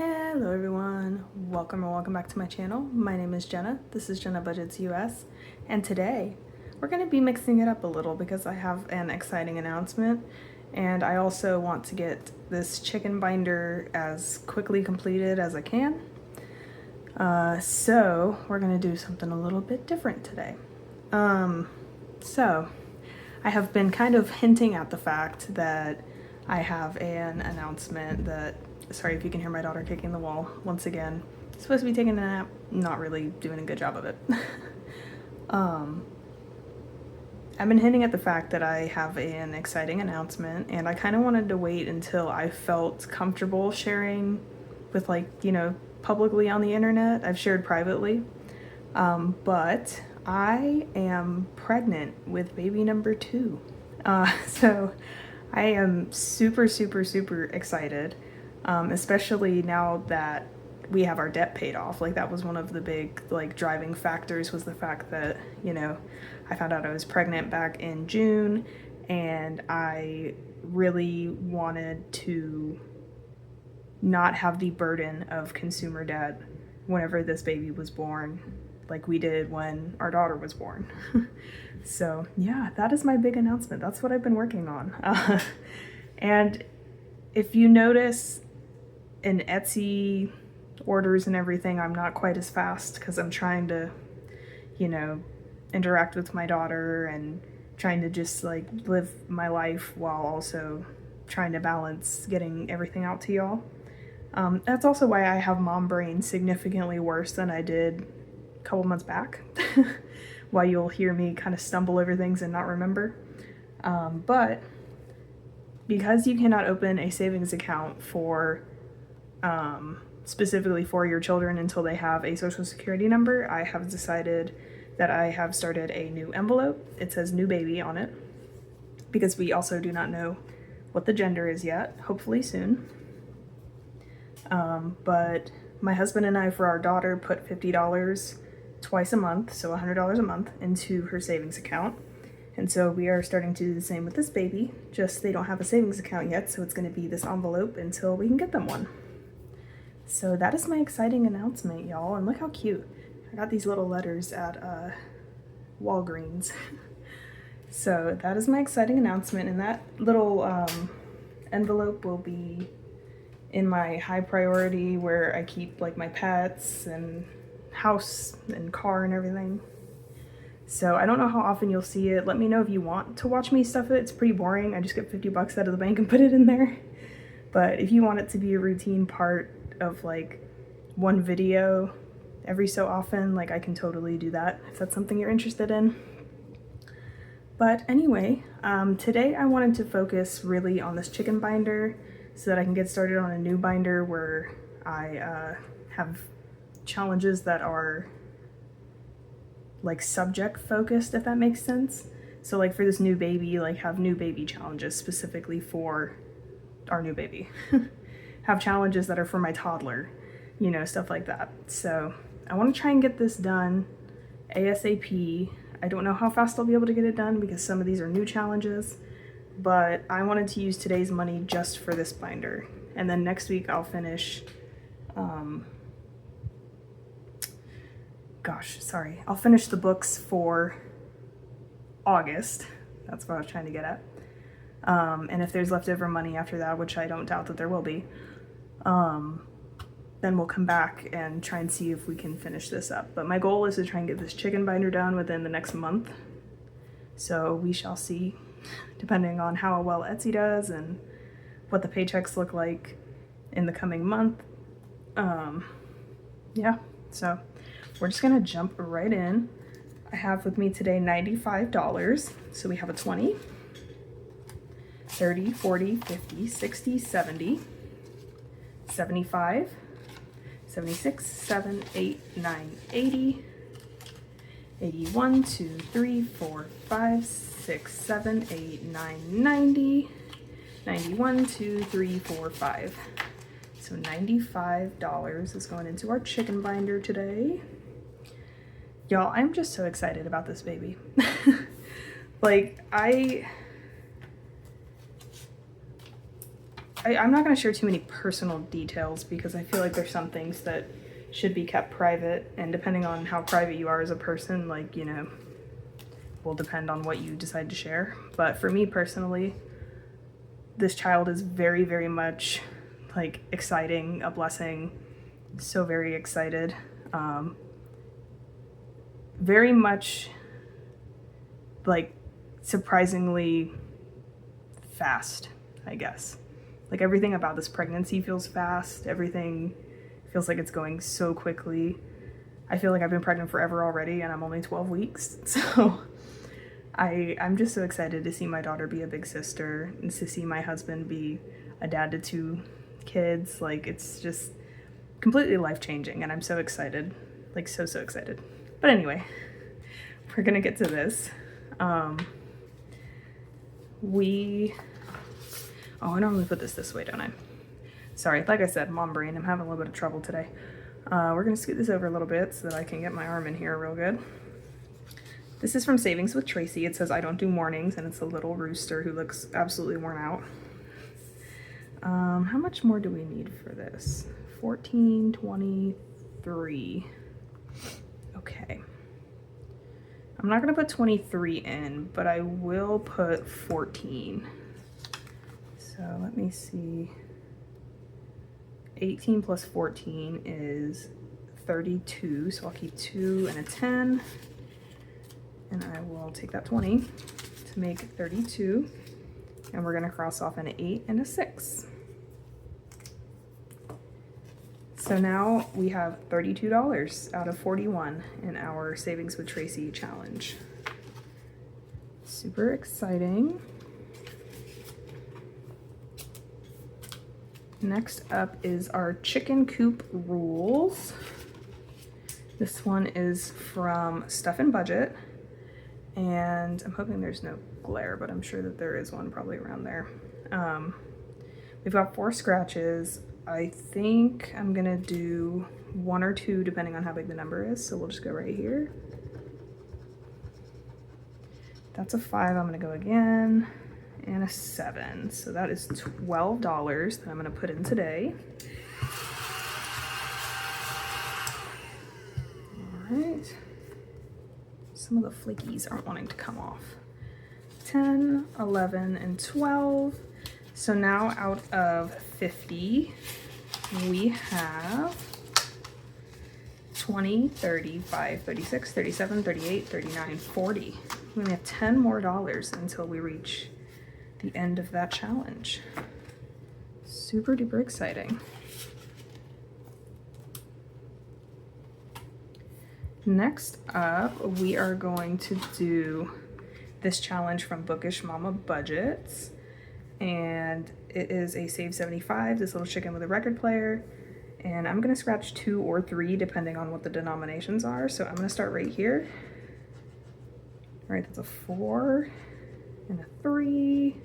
Hello everyone, welcome back to my channel. My name is Jenna, this is jennabudgetsus, and today we're going to be mixing it up a little because I have an exciting announcement, and I also want to get this chicken binder as quickly completed as I can. So we're going to do something a little bit different today. So I have been kind of hinting at the fact that I have an announcement that, sorry if you can hear my daughter kicking the wall once again. Supposed to be taking a nap, not really doing a good job of it. I've been hinting at the fact that I have an exciting announcement, and I kind of wanted to wait until I felt comfortable sharing with, publicly on the internet. I've shared privately, but I am pregnant with baby number 2. So I am super excited, especially now that we have our debt paid off. That was one of the big driving factors, was the fact that, I found out I was pregnant back in June, and I really wanted to not have the burden of consumer debt whenever this baby was born, like we did when our daughter was born. So yeah, that is my big announcement. That's what I've been working on. And if you notice in Etsy orders and everything, I'm not quite as fast because I'm trying to, interact with my daughter and trying to just live my life while also trying to balance getting everything out to y'all. That's also why I have mom brain significantly worse than I did a couple months back. Why you'll hear me kind of stumble over things and not remember. But because you cannot open a savings account for specifically for your children until they have a social security number, I have decided that I have started a new envelope. It says new baby on it, because we also do not know what the gender is yet, hopefully soon. But my husband and I, for our daughter, put $50 twice a month, so $100 a month, into her savings account. And so we are starting to do the same with this baby, just they don't have a savings account yet, so it's going to be this envelope until we can get them one. So that is my exciting announcement, y'all, and look how cute. I got these little letters at Walgreens. So that is my exciting announcement, and that little envelope will be in my high priority where I keep my pets and house and car and everything. So I don't know how often you'll see it. Let me know if you want to watch me stuff it. It's pretty boring. I just get $50 out of the bank and put it in there. But if you want it to be a routine part of one video every so often, I can totally do that if that's something you're interested in. But anyway, today I wanted to focus really on this chicken binder so that I can get started on a new binder where I have challenges that are subject focused, if that makes sense. So for this new baby, have new baby challenges specifically for our new baby. Have challenges that are for my toddler, stuff like that. So I want to try and get this done ASAP. I don't know how fast I'll be able to get it done because some of these are new challenges, but I wanted to use today's money just for this binder. And then next week I'll finish, I'll finish the books for August. That's what I was trying to get at. And if there's leftover money after that, which I don't doubt that there will be, then we'll come back and try and see if we can finish this up. But my goal is to try and get this chicken binder done within the next month. So we shall see, depending on how well Etsy does and what the paychecks look like in the coming month. Yeah, so we're just gonna jump right in. I have with me today $95. So we have a 20, 30, 40, 50, 60, 70, 75, 76, 7, 8, 9, 80, 81, 2, 3, 4, 5, 6, 7, 8, 9, 90, 91, 2, 3, 4, 5. So $95 is going into our chicken binder today. Y'all, I'm just so excited about this baby. I'm not going to share too many personal details because I feel like there's some things that should be kept private, and depending on how private you are as a person, like, you know, will depend on what you decide to share. But for me personally, this child is very, very much like exciting, a blessing. So very excited. Very much like surprisingly fast, I guess. Like everything about this pregnancy feels fast. Everything feels like it's going so quickly. I feel like I've been pregnant forever already and I'm only 12 weeks. So I'm just so excited to see my daughter be a big sister and to see my husband be a dad to 2 kids. Like, it's just completely life-changing and I'm so excited. Like, so excited. But anyway, we're gonna get to this. Oh, I normally put this way, don't I? Sorry, like I said, mom brain, I'm having a little bit of trouble today. We're gonna scoot this over a little bit so that I can get my arm in here real good. This is from Savings with Tracy. It says, I don't do mornings, and it's a little rooster who looks absolutely worn out. How much more do we need for this? 14, 23. Okay. I'm not gonna put 23 in, but I will put 14. So let me see. 18 plus 14 is 32, so I'll keep 2 and a 10. And I will take that 20 to make 32. And we're gonna cross off an 8 and a 6. So now we have $32 out of 41 in our Savings with Tracy challenge. Super exciting. Next up is our chicken coop rules. This one is from Stuff and Budget. And I'm hoping there's no glare, but I'm sure that there is one probably around there. We've got 4 scratches. I think I'm gonna do 1 or 2 depending on how big the number is. So we'll just go right here. That's a 5, I'm gonna go again, and a 7. So that is $12 that I'm gonna put in today. All right. Some of the flakies aren't wanting to come off. 10, 11, and 12. So now out of 50, we have 20, 35, 36, 37, 38, 39, 40. We only have 10 more dollars until we reach the end of that challenge. Super duper exciting. Next up, we are going to do this challenge from Bookish Mama Budgets. And it is a save 75, this little chicken with a record player. And I'm gonna scratch 2 or 3 depending on what the denominations are. So I'm gonna start right here. All right, that's a 4 and a 3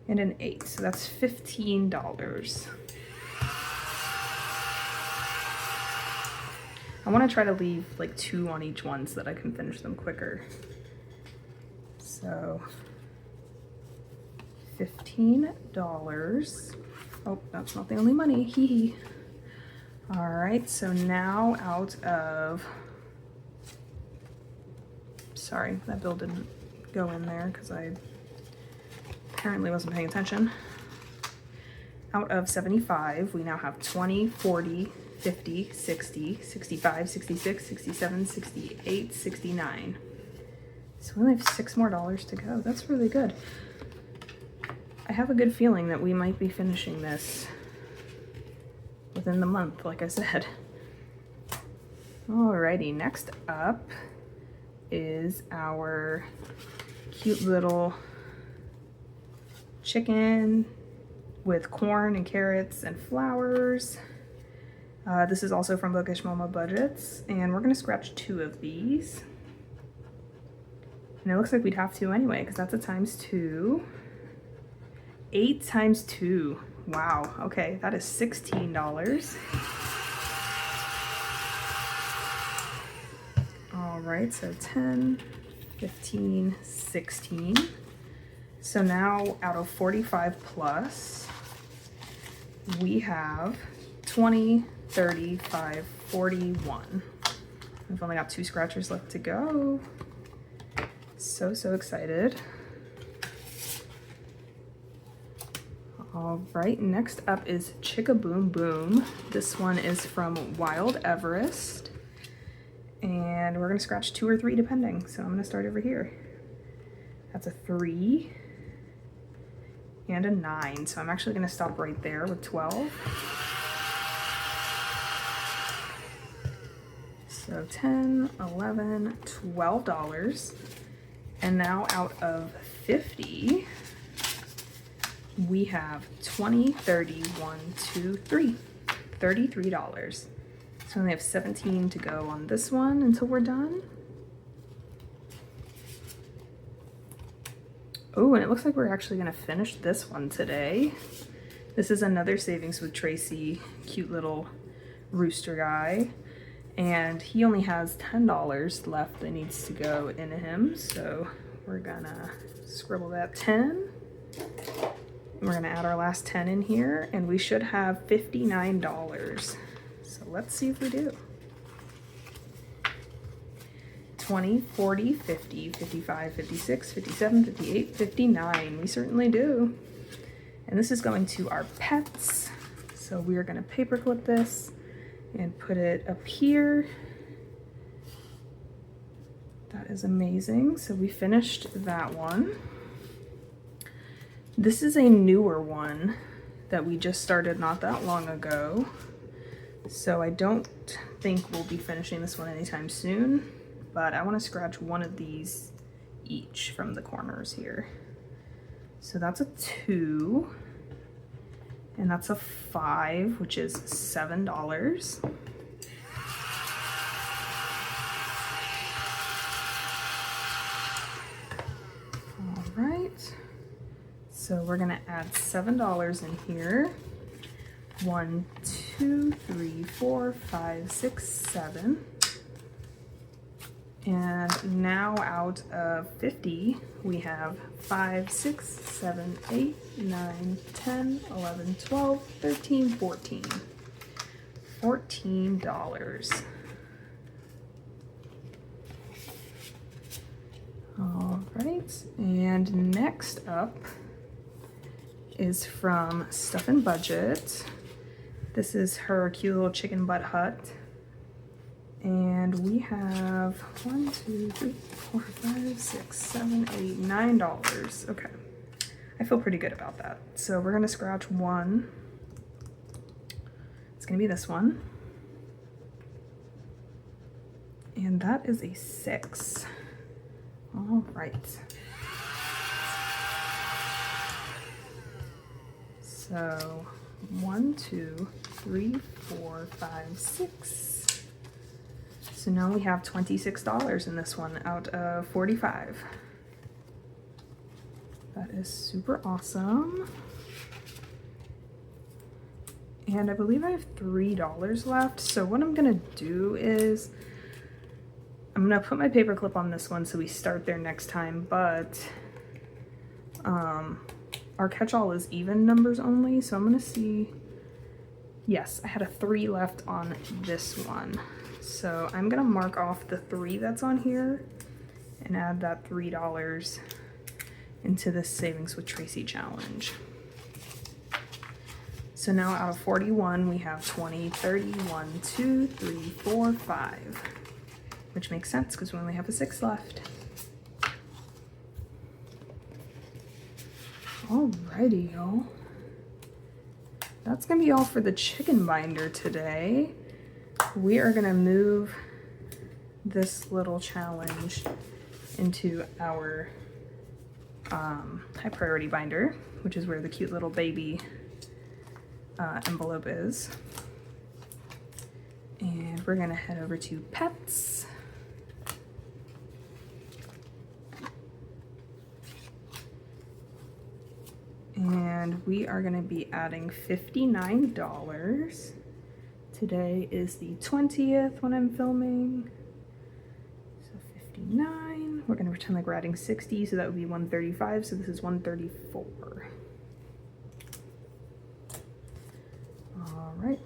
and an 8. So that's $15. I wanna try to leave like 2 on each one so that I can finish them quicker. So $15. Oh, that's not the only money, hee hee. All right, so now out of, sorry, that bill didn't go in there because I apparently wasn't paying attention. Out of 75, we now have 20, 40, 50, 60, 65, 66, 67, 68, 69. So we only have $6 more to go. That's really good. I have a good feeling that we might be finishing this within the month, like I said. Alrighty, next up is our cute little chicken with corn and carrots and flowers. This is also from Bookish Mama Budgets, and we're gonna scratch 2 of these. And it looks like we'd have to anyway, because that's a times 2. 8 times 2. Wow, okay, that is $16. All right, so 10, 15, 16. So now out of 45 plus, we have 20, 35, 41. We've only got 2 scratchers left to go. So excited. All right, next up is Chicka Boom Boom. This one is from Wild Everest. And we're gonna scratch 2 or 3 depending. So I'm gonna start over here. That's a 3 and a 9. So I'm actually gonna stop right there with 12. So 10, 11, $12. And now out of 50, we have 20, 30, 1, 2, 3, $33. So we only have 17 to go on this one until we're done. Oh, and it looks like we're actually gonna finish this one today. This is another Savings with Tracy, cute little rooster guy. And he only has $10 left that needs to go in him. So we're gonna scribble that 10. We're gonna add our last 10 in here and we should have $59. So let's see if we do. 20, 40, 50, 55, 56, 57, 58, 59. We certainly do. And this is going to our pets. So we are gonna paperclip this and put it up here. That is amazing. So we finished that one. This is a newer one that we just started not that long ago. So I don't think we'll be finishing this one anytime soon, but I want to scratch one of these each from the corners here. So that's a 2. And that's a 5, which is $7. All right. So we're gonna add $7 in here. 1, 2, 3, 4, 5, 6, 7. And now out of 50, we have 5, 6, 7, 8, 9, 10, 11, 12, 13, 14. $14. All right, and next up is from Stuff and Budget. This is her cute little chicken butt hut. And we have 1, 2, 3, 4, 5, 6, 7, 8, $9. Okay, I feel pretty good about that. So we're gonna scratch one. It's gonna be this one. And that is a 6. All right. So 1, 2, 3, 4, 5, 6. So now we have $26 in this one out of 45. That is super awesome. And I believe I have $3 left. So what I'm gonna do is I'm gonna put my paper clip on this one so we start there next time, but our catch-all is even numbers only. So I'm gonna see, yes, I had a 3 left on this one. So I'm gonna mark off the 3 that's on here and add that $3 into this Savings with Tracy challenge. So now out of 41, we have 20, 30, 1, 2, 3, 4, 5, which makes sense because we only have a 6 left. Alrighty, y'all. That's gonna be all for the chicken binder today. We are gonna move this little challenge into our high priority binder, which is where the cute little baby envelope is. And we're gonna head over to pets. And we are gonna be adding $59. Today is the 20th when I'm filming. So 59, we're gonna pretend like we're adding 60, so that would be 135, so this is 134. All right.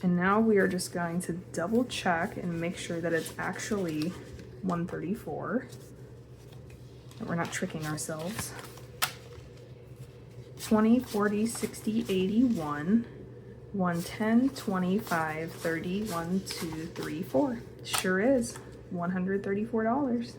And now we are just going to double check and make sure that it's actually 134. That we're not tricking ourselves. 20, 40, 60, 81, 110, 25, 30, 1, 2, 3, 4. Sure is $134.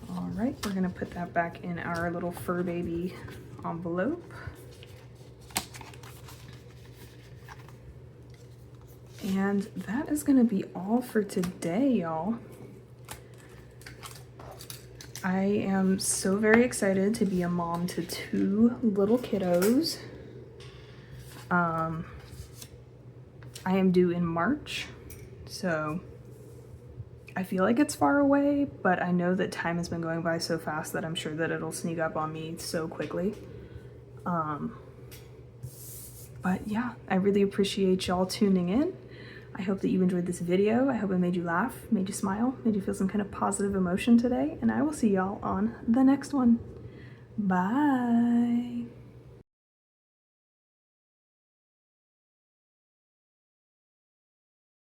All right, we're gonna put that back in our little fur baby envelope. And that is gonna be all for today, y'all. I am so very excited to be a mom to 2 little kiddos. I am due in March, so I feel like it's far away, but I know that time has been going by so fast that I'm sure that it'll sneak up on me so quickly. But yeah, I really appreciate y'all tuning in. I hope that you enjoyed this video. I hope it made you laugh, made you smile, made you feel some kind of positive emotion today, and I will see y'all on the next one. Bye.